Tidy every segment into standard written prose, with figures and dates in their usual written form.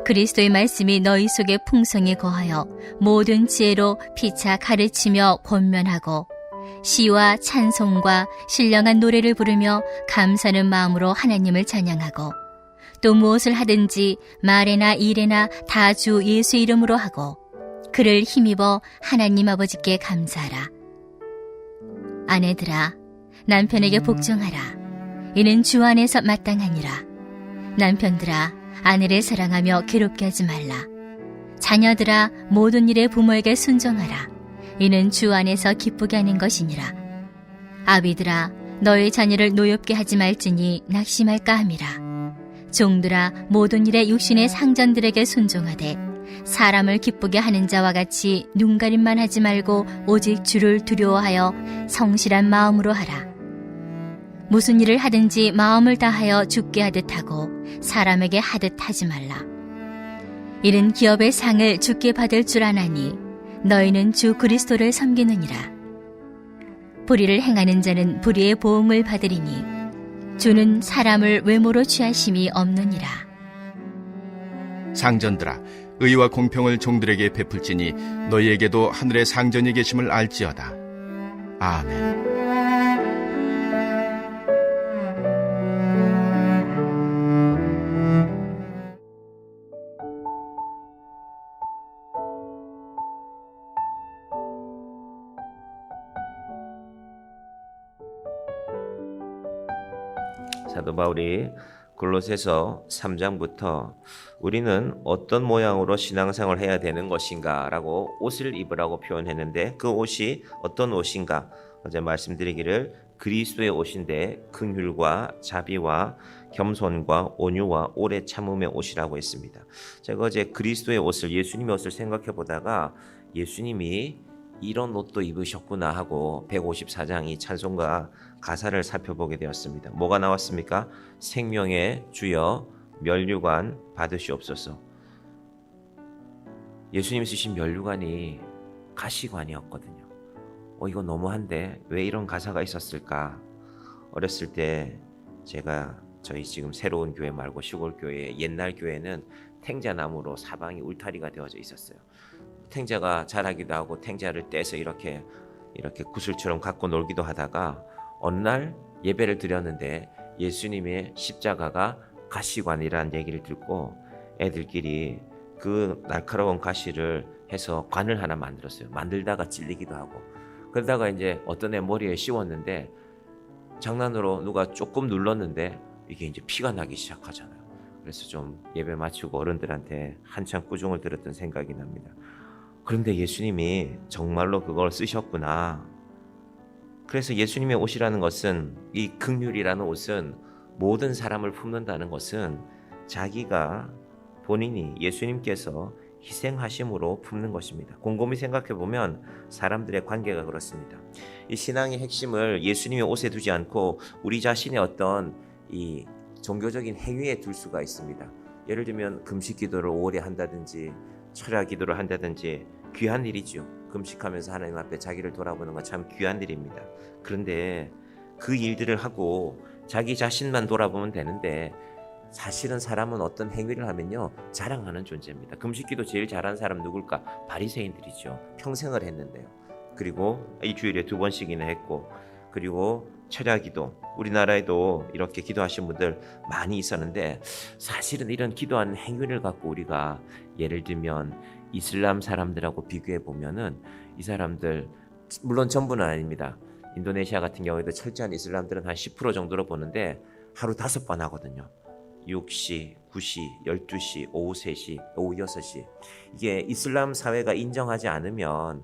그리스도의 말씀이 너희 속에 풍성히 거하여 모든 지혜로 피차 가르치며 권면하고 시와 찬송과 신령한 노래를 부르며 감사하는 마음으로 하나님을 찬양하고 또 무엇을 하든지 말에나 일에나 다 주 예수의 이름으로 하고 그를 힘입어 하나님 아버지께 감사하라. 아내들아, 남편에게 복종하라. 이는 주 안에서 마땅하니라. 남편들아, 아내를 사랑하며 괴롭게 하지 말라. 자녀들아, 모든 일에 부모에게 순종하라. 이는 주 안에서 기쁘게 하는 것이니라. 아비들아, 너의 자녀를 노엽게 하지 말지니 낙심할까 함이라. 종들아, 모든 일에 육신의 상전들에게 순종하되 사람을 기쁘게 하는 자와 같이 눈가림만 하지 말고 오직 주를 두려워하여 성실한 마음으로 하라. 무슨 일을 하든지 마음을 다하여 주께 하듯 하고 사람에게 하듯 하지 말라. 이는 기업의 상을 주께 받을 줄 아나니 너희는 주 그리스도를 섬기느니라. 불의를 행하는 자는 불의의 보응을 받으리니 주는 사람을 외모로 취하심이 없느니라. 상전들아, 의와 공평을 종들에게 베풀지니 너희에게도 하늘의 상전이 계심을 알지어다. 아멘. 사도 바울이 골로새서 3장부터 우리는 어떤 모양으로 신앙생활을 해야 되는 것인가 라고 옷을 입으라고 표현했는데, 그 옷이 어떤 옷인가? 어제 말씀드리기를 그리스도의 옷인데 긍휼과 자비와 겸손과 온유와 오래 참음의 옷이라고 했습니다. 제가 어제 그리스도의 옷을, 예수님의 옷을 생각해 보다가 예수님이 이런 옷도 입으셨구나 하고 154장이 찬송가 가사를 살펴보게 되었습니다. 뭐가 나왔습니까? 생명의 주여 면류관 받으시옵소서. 예수님이 쓰신 면류관이 가시관이었거든요. 이거 너무한데 왜 이런 가사가 있었을까? 어렸을 때 제가 저희 지금 새로운 교회 말고 시골 교회, 옛날 교회는 탱자나무로 사방이 울타리가 되어져 있었어요. 탱자가 자라기도 하고 탱자를 떼서 이렇게 구슬처럼 갖고 놀기도 하다가 어느 날 예배를 드렸는데 예수님의 십자가가 가시관이라는 얘기를 듣고 애들끼리 그 날카로운 가시를 해서 관을 하나 만들었어요. 만들다가 찔리기도 하고, 그러다가 이제 어떤 애 머리에 씌웠는데 장난으로 누가 조금 눌렀는데 이게 이제 피가 나기 시작하잖아요. 그래서 좀 예배 마치고 어른들한테 한참 꾸중을 들었던 생각이 납니다. 그런데 예수님이 정말로 그걸 쓰셨구나. 그래서 예수님의 옷이라는 것은, 이 긍휼이라는 옷은, 모든 사람을 품는다는 것은 자기가 본인이 예수님께서 희생하심으로 품는 것입니다. 곰곰이 생각해 보면 사람들의 관계가 그렇습니다. 이 신앙의 핵심을 예수님의 옷에 두지 않고 우리 자신의 어떤 이 종교적인 행위에 둘 수가 있습니다. 예를 들면 금식 기도를 오래 한다든지 철야 기도를 한다든지 귀한 일이죠. 금식하면서 하나님 앞에 자기를 돌아보는 건 참 귀한 일입니다. 그런데 그 일들을 하고 자기 자신만 돌아보면 되는데, 사실은 사람은 어떤 행위를 하면요 자랑하는 존재입니다. 금식기도 제일 잘한 사람 누굴까? 바리새인들이죠. 평생을 했는데요. 그리고 일주일에 2번씩이나 했고, 그리고 철야기도, 우리나라에도 이렇게 기도하신 분들 많이 있었는데, 사실은 이런 기도하는 행위를 갖고 우리가 예를 들면 이슬람 사람들하고 비교해 보면은 이 사람들, 물론 전부는 아닙니다. 인도네시아 같은 경우에도 철저한 이슬람들은 한 10% 정도로 보는데 하루 5번 하거든요. 6시, 9시, 12시, 오후 3시, 오후 6시. 이게 이슬람 사회가 인정하지 않으면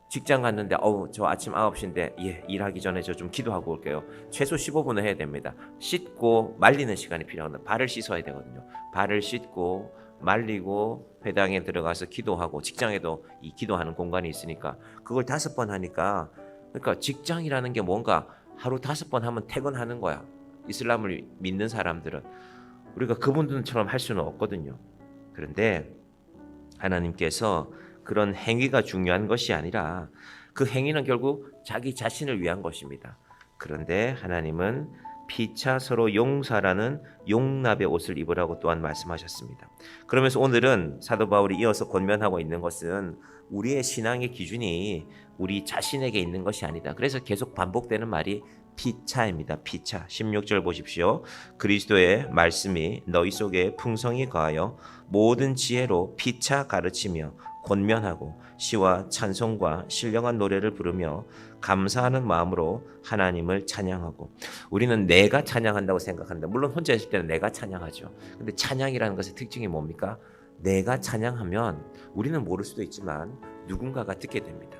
직장 갔는데 저 아침 9시인데 일하기 전에 저 좀 기도하고 올게요. 최소 15분은 해야 됩니다. 씻고 말리는 시간이 필요합니다. 발을 씻어야 되거든요. 발을 씻고 말리고 회당에 들어가서 기도하고, 직장에도 이 기도하는 공간이 있으니까 그걸 5번 하니까, 그러니까 직장이라는 게 뭔가 하루 5번 하면 퇴근하는 거야. 이슬람을 믿는 사람들은. 우리가 그분들처럼 할 수는 없거든요. 그런데 하나님께서 그런 행위가 중요한 것이 아니라 그 행위는 결국 자기 자신을 위한 것입니다. 그런데 하나님은 피차 서로 용서라는 용납의 옷을 입으라고 또한 말씀하셨습니다. 그러면서 오늘은 사도 바울이 이어서 권면하고 있는 것은 우리의 신앙의 기준이 우리 자신에게 있는 것이 아니다. 그래서 계속 반복되는 말이 피차입니다. 피차. 16절 보십시오. 그리스도의 말씀이 너희 속에 풍성히 거하여 모든 지혜로 피차 가르치며 권면하고 시와 찬송과 신령한 노래를 부르며 감사하는 마음으로 하나님을 찬양하고. 우리는 내가 찬양한다고 생각한다. 물론 혼자 있을 때는 내가 찬양하죠. 근데 찬양이라는 것의 특징이 뭡니까? 내가 찬양하면 우리는 모를 수도 있지만 누군가가 듣게 됩니다.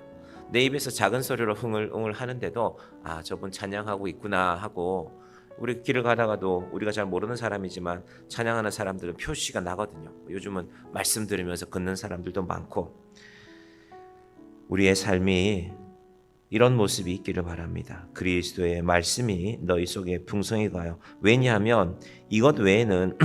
내 입에서 작은 소리로 흥을 하는데도 아, 저분 찬양하고 있구나 하고, 우리 길을 가다가도 우리가 잘 모르는 사람이지만 찬양하는 사람들은 표시가 나거든요. 요즘은 말씀 들으면서 걷는 사람들도 많고. 우리의 삶이 이런 모습이 있기를 바랍니다. 그리스도의 말씀이 너희 속에 풍성히 가요. 왜냐하면 이것 외에는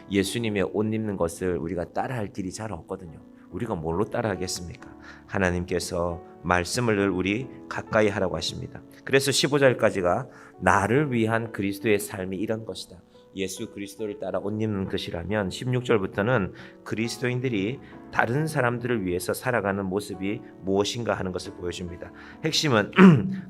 예수님의 옷 입는 것을 우리가 따라할 길이 잘 없거든요. 우리가 뭘로 따라하겠습니까? 하나님께서 말씀을 늘 우리 가까이 하라고 하십니다. 그래서 15절까지가 나를 위한 그리스도의 삶이 이런 것이다. 예수 그리스도를 따라 옷 입는 것이라면 16절부터는 그리스도인들이 다른 사람들을 위해서 살아가는 모습이 무엇인가 하는 것을 보여줍니다. 핵심은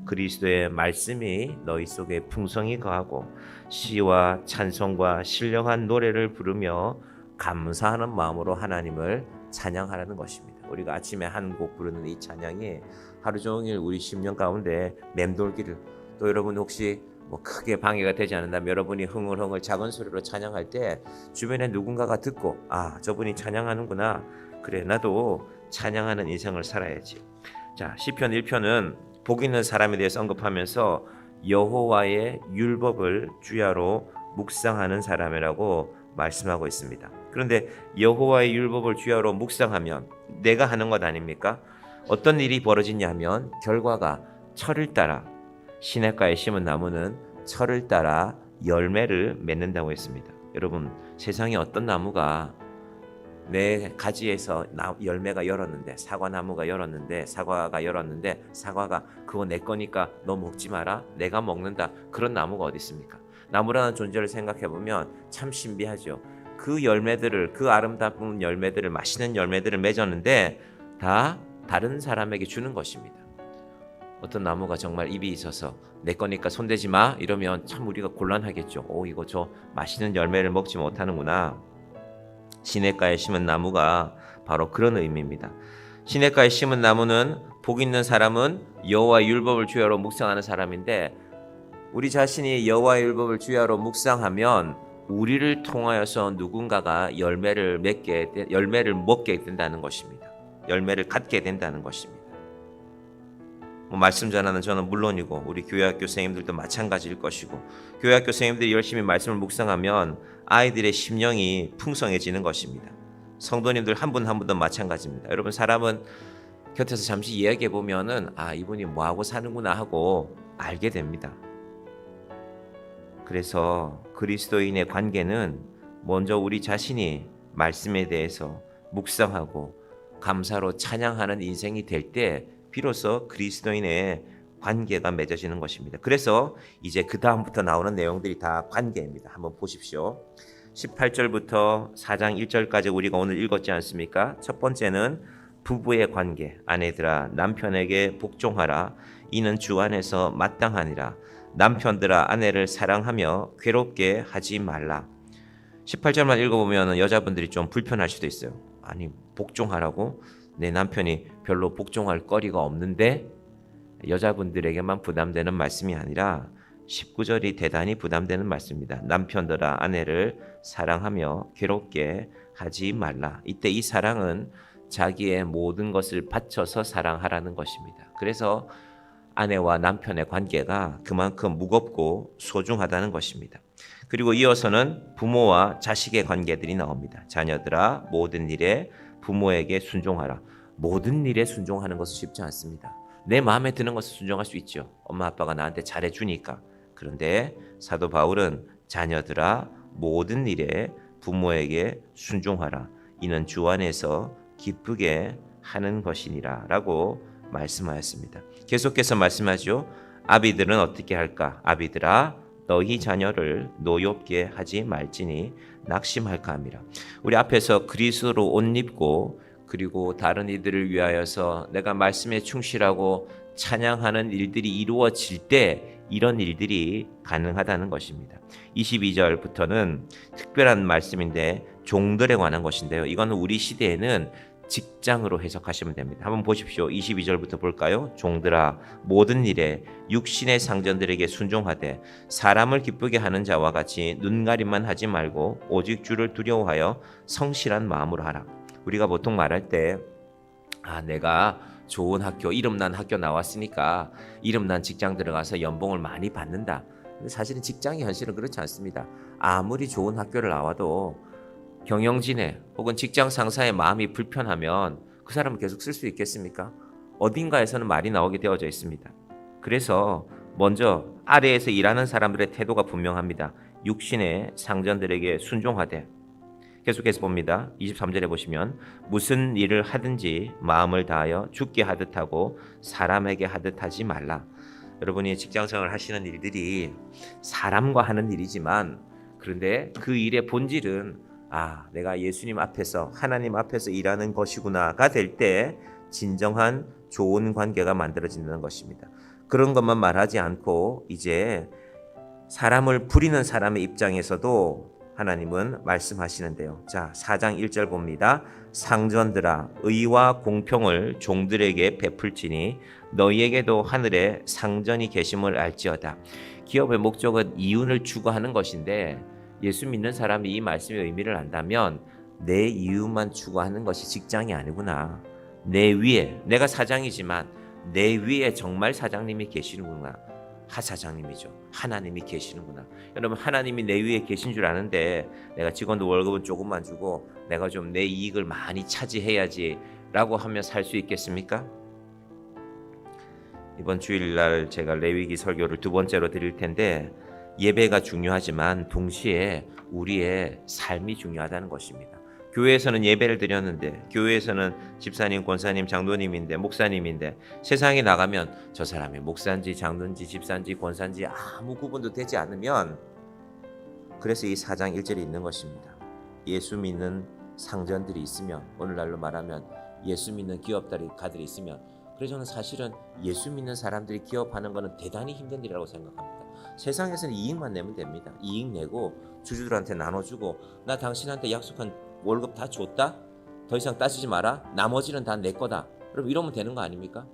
그리스도의 말씀이 너희 속에 풍성히 거하고 시와 찬송과 신령한 노래를 부르며 감사하는 마음으로 하나님을 찬양하라는 것입니다. 우리가 아침에 한 곡 부르는 이 찬양이 하루 종일 우리 심령 가운데 맴돌기를, 또 여러분 혹시 크게 방해가 되지 않는다면 여러분이 흥얼흥얼 작은 소리로 찬양할 때 주변에 누군가가 듣고 아, 저분이 찬양하는구나, 그래 나도 찬양하는 인생을 살아야지. 자, 시편 1편은 복 있는 사람에 대해서 언급하면서 여호와의 율법을 주야로 묵상하는 사람이라고 말씀하고 있습니다. 그런데 여호와의 율법을 주야로 묵상하면 내가 하는 것 아닙니까? 어떤 일이 벌어지냐면 결과가 철을 따라, 시냇가에 심은 나무는 철을 따라 열매를 맺는다고 했습니다. 여러분, 세상에 어떤 나무가 내 가지에서 열매가 열었는데, 사과나무가 열었는데, 사과가 열었는데 사과가 그거 내 거니까 너 먹지 마라, 내가 먹는다, 그런 나무가 어디 있습니까? 나무라는 존재를 생각해 보면 참 신비하죠. 그 열매들을, 그 아름다운 열매들을, 맛있는 열매들을 맺었는데 다 다른 사람에게 주는 것입니다. 어떤 나무가 정말 입이 있어서 내 거니까 손대지 마 이러면 참 우리가 곤란하겠죠. 이거 저 맛있는 열매를 먹지 못하는구나. 시냇가에 심은 나무가 바로 그런 의미입니다. 시냇가에 심은 나무는 복 있는 사람은 여호와의 율법을 주야로 묵상하는 사람인데, 우리 자신이 여호와의 율법을 주야로 묵상하면 우리를 통하여서 누군가가 열매를 먹게 된다는 것입니다. 열매를 갖게 된다는 것입니다. 말씀 전하는 저는 물론이고 우리 교회학교 선생님들도 마찬가지일 것이고, 교회학교 선생님들이 열심히 말씀을 묵상하면 아이들의 심령이 풍성해지는 것입니다. 성도님들 한 분 한 분도 마찬가지입니다. 여러분, 사람은 곁에서 잠시 이야기해 보면은 아, 이분이 뭐하고 사는구나 하고 알게 됩니다. 그래서 그리스도인의 관계는 먼저 우리 자신이 말씀에 대해서 묵상하고 감사로 찬양하는 인생이 될 때 비로소 그리스도인의 관계가 맺어지는 것입니다. 그래서 이제 그 다음부터 나오는 내용들이 다 관계입니다. 한번 보십시오. 18절부터 4장 1절까지 우리가 오늘 읽었지 않습니까? 첫 번째는 부부의 관계. 아내들아 남편에게 복종하라. 이는 주 안에서 마땅하니라. 남편들아 아내를 사랑하며 괴롭게 하지 말라. 18절만 읽어보면 여자분들이 좀 불편할 수도 있어요. 아니, 복종하라고? 내 남편이 별로 복종할 거리가 없는데? 여자분들에게만 부담되는 말씀이 아니라 19절이 대단히 부담되는 말씀입니다. 남편들아 아내를 사랑하며 괴롭게 하지 말라. 이때 이 사랑은 자기의 모든 것을 바쳐서 사랑하라는 것입니다. 그래서 아내와 남편의 관계가 그만큼 무겁고 소중하다는 것입니다. 그리고 이어서는 부모와 자식의 관계들이 나옵니다. 자녀들아 모든 일에 부모에게 순종하라. 모든 일에 순종하는 것은 쉽지 않습니다. 내 마음에 드는 것을 순종할 수 있죠. 엄마 아빠가 나한테 잘해주니까. 그런데 사도 바울은 자녀들아 모든 일에 부모에게 순종하라. 이는 주 안에서 기쁘게 하는 것이니라 라고 말씀하였습니다. 계속해서 말씀하죠. 아비들은 어떻게 할까? 아비들아 너희 자녀를 노엽게 하지 말지니 낙심할까 함이라. 우리 앞에서 그리스도로 옷 입고 그리고 다른 이들을 위하여서 내가 말씀에 충실하고 찬양하는 일들이 이루어질 때 이런 일들이 가능하다는 것입니다. 22절부터는 특별한 말씀인데 종들에 관한 것인데요. 이거는 우리 시대에는 직장으로 해석하시면 됩니다. 한번 보십시오. 22절부터 볼까요? 종들아 모든 일에 육신의 상전들에게 순종하되 사람을 기쁘게 하는 자와 같이 눈가림만 하지 말고 오직 주를 두려워하여 성실한 마음으로 하라. 우리가 보통 말할 때 내가 좋은 학교, 이름난 학교 나왔으니까 이름난 직장 들어가서 연봉을 많이 받는다. 근데 사실은 직장의 현실은 그렇지 않습니다. 아무리 좋은 학교를 나와도 경영진의 혹은 직장 상사의 마음이 불편하면 그 사람은 계속 쓸 수 있겠습니까? 어딘가에서는 말이 나오게 되어져 있습니다. 그래서 먼저 아래에서 일하는 사람들의 태도가 분명합니다. 육신의 상전들에게 순종하되, 계속해서 봅니다. 23절에 보시면 무슨 일을 하든지 마음을 다하여 주께 하듯 하고 사람에게 하듯 하지 말라. 여러분이 직장생활을 하시는 일들이 사람과 하는 일이지만 그런데 그 일의 본질은 내가 예수님 앞에서 하나님 앞에서 일하는 것이구나가 될 때 진정한 좋은 관계가 만들어진다는 것입니다. 그런 것만 말하지 않고 이제 사람을 부리는 사람의 입장에서도 하나님은 말씀하시는데요. 자, 4장 1절 봅니다. 상전들아 의와 공평을 종들에게 베풀지니 너희에게도 하늘에 상전이 계심을 알지어다. 기업의 목적은 이윤을 추구하는 것인데 예수 믿는 사람이 이 말씀의 의미를 안다면 내 이윤만 추구하는 것이 직장이 아니구나. 내 위에, 내가 사장이지만 내 위에 정말 사장님이 계시는구나. 하사장님이죠. 하나님이 계시는구나. 여러분 하나님이 내 위에 계신 줄 아는데 내가 직원도 월급은 조금만 주고 내가 좀 내 이익을 많이 차지해야지 라고 하며 살 수 있겠습니까? 이번 주일날 제가 레위기 설교를 두 번째로 드릴 텐데 예배가 중요하지만 동시에 우리의 삶이 중요하다는 것입니다. 교회에서는 예배를 드렸는데 교회에서는 집사님, 권사님, 장로님인데 목사님인데 세상에 나가면 저 사람이 목사인지 장로인지 집사인지 권사인지 아무 구분도 되지 않으면 그래서 이 4장 1절이 있는 것입니다. 예수 믿는 상전들이 있으면 오늘날로 말하면 예수 믿는 기업가들이 있으면 그래서 저는 사실은 예수 믿는 사람들이 기업하는 것은 대단히 힘든 일이라고 생각합니다. 세상에서는 이익만 내면 됩니다. 이익 내고 주주들한테 나눠주고 나 당신한테 약속한 월급 다 줬다? 더 이상 따지지 마라? 나머지는 다 내 거다. 그럼 이러면 되는 거 아닙니까?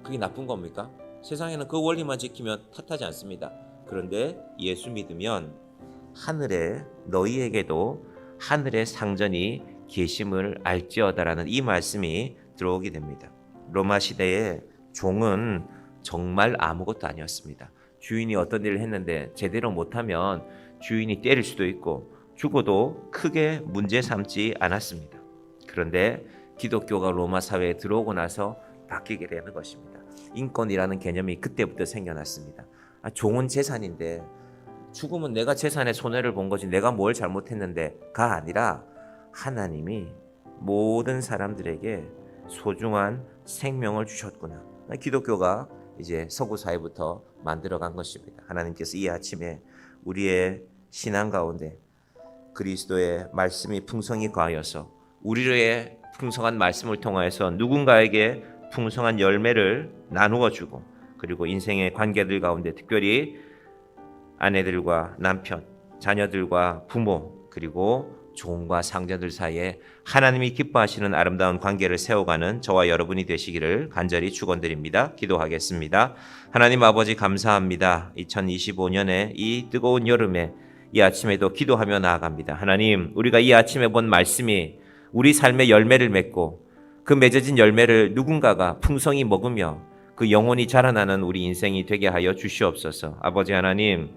그게 나쁜 겁니까? 세상에는 그 원리만 지키면 탓하지 않습니다. 그런데 예수 믿으면 하늘에 너희에게도 하늘의 상전이 계심을 알지어다라는 이 말씀이 들어오게 됩니다. 로마 시대에 종은 정말 아무것도 아니었습니다. 주인이 어떤 일을 했는데 제대로 못하면 주인이 때릴 수도 있고 죽어도 크게 문제 삼지 않았습니다. 그런데 기독교가 로마 사회에 들어오고 나서 바뀌게 되는 것입니다. 인권이라는 개념이 그때부터 생겨났습니다. 종은 재산인데 죽으면 내가 재산에 손해를 본 거지 내가 뭘 잘못했는데가 아니라 하나님이 모든 사람들에게 소중한 생명을 주셨구나. 기독교가 이제 서구 사회부터 만들어간 것입니다. 하나님께서 이 아침에 우리의 신앙 가운데 그리스도의 말씀이 풍성히 거하여서 우리의 풍성한 말씀을 통하여서 누군가에게 풍성한 열매를 나누어 주고 그리고 인생의 관계들 가운데 특별히 아내들과 남편, 자녀들과 부모 그리고 종과 상전들 사이에 하나님이 기뻐하시는 아름다운 관계를 세워가는 저와 여러분이 되시기를 간절히 축원드립니다. 기도하겠습니다. 하나님 아버지 감사합니다. 2025년에 이 뜨거운 여름에 이 아침에도 기도하며 나아갑니다. 하나님, 우리가 이 아침에 본 말씀이 우리 삶의 열매를 맺고 그 맺어진 열매를 누군가가 풍성히 먹으며 그 영혼이 자라나는 우리 인생이 되게 하여 주시옵소서. 아버지 하나님,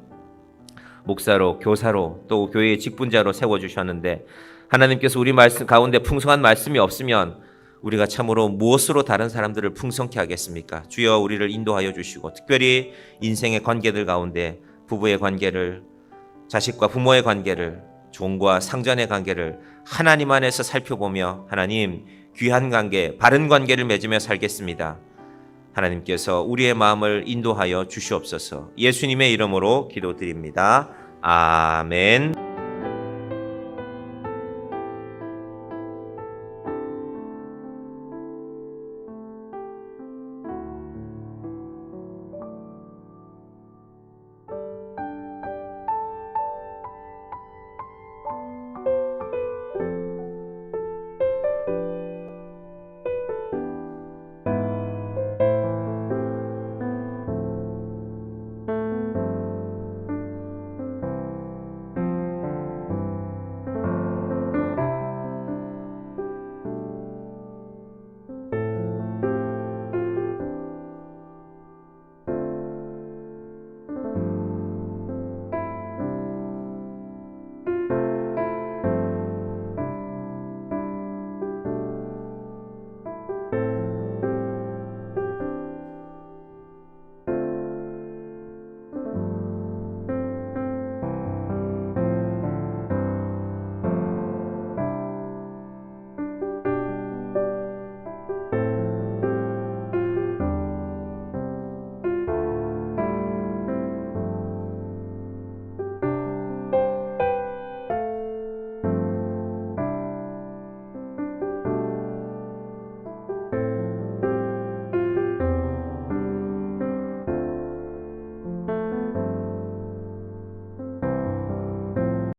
목사로, 교사로, 또 교회의 직분자로 세워주셨는데 하나님께서 우리 말씀 가운데 풍성한 말씀이 없으면 우리가 참으로 무엇으로 다른 사람들을 풍성케 하겠습니까? 주여 우리를 인도하여 주시고 특별히 인생의 관계들 가운데 부부의 관계를, 자식과 부모의 관계를, 종과 상전의 관계를 하나님 안에서 살펴보며 하나님 귀한 관계, 바른 관계를 맺으며 살겠습니다. 하나님께서 우리의 마음을 인도하여 주시옵소서. 예수님의 이름으로 기도드립니다. 아멘.